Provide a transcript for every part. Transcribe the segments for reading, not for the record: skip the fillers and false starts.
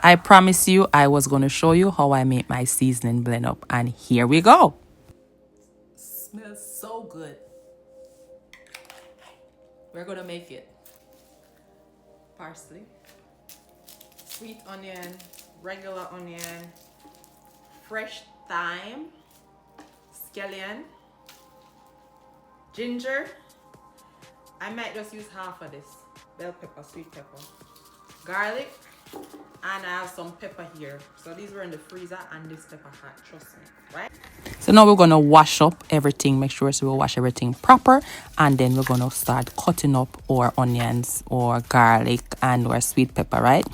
I promise you I was going to show you how I make my seasoning blend up. And here we go. Smells so good. We're going to make it. Parsley, sweet onion, regular onion, fresh thyme, scallion, ginger. I might just use half of this. Bell pepper, sweet pepper, garlic, and I have some pepper here. So these were in the freezer and this pepper hot, trust me, right? So now we're gonna wash up everything, make sure so we wash everything proper, and then we're gonna start cutting up our onions or garlic and our sweet pepper, right?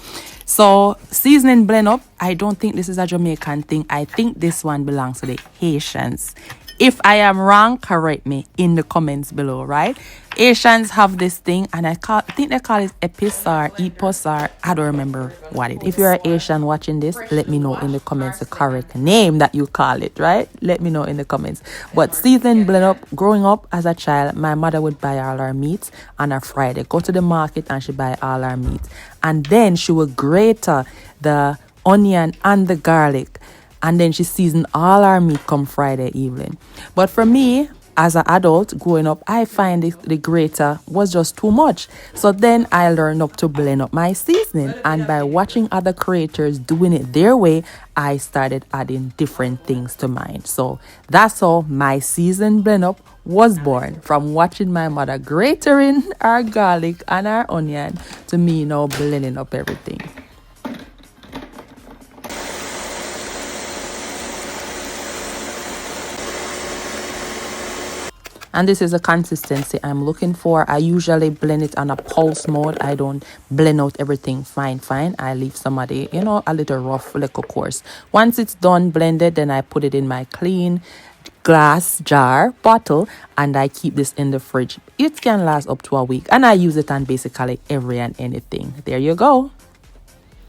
So seasoning blend up, I don't think this is a Jamaican thing. I think this one belongs to the Haitians. If I am wrong, correct me in the comments below, right? Asians have this thing, and I think they call it epis or epos, or I don't remember what it is. If you're an Asian watching this, let me know in the comments the correct name that you call it, right? Let me know in the comments. But season blend up, growing up as a child, my mother would buy all our meats on a Friday. Go to the market and she buy all our meats. And then she would grate the onion and the garlic. And then she seasoned all our meat come Friday evening. But for me, as an adult growing up, I find the grater was just too much. So then I learned up to blend up my seasoning. And by watching other creators doing it their way, I started adding different things to mine. So that's how my season blend up was born, from watching my mother grating our garlic and our onion to me now blending up everything. And this is the consistency I'm looking for. I usually blend it on a pulse mode. I don't blend out everything fine. I leave some of the, a little rough, little coarse. Once it's done blended, then I put it in my clean glass jar bottle and I keep this in the fridge. It can last up to a week and I use it on basically every and anything. There you go.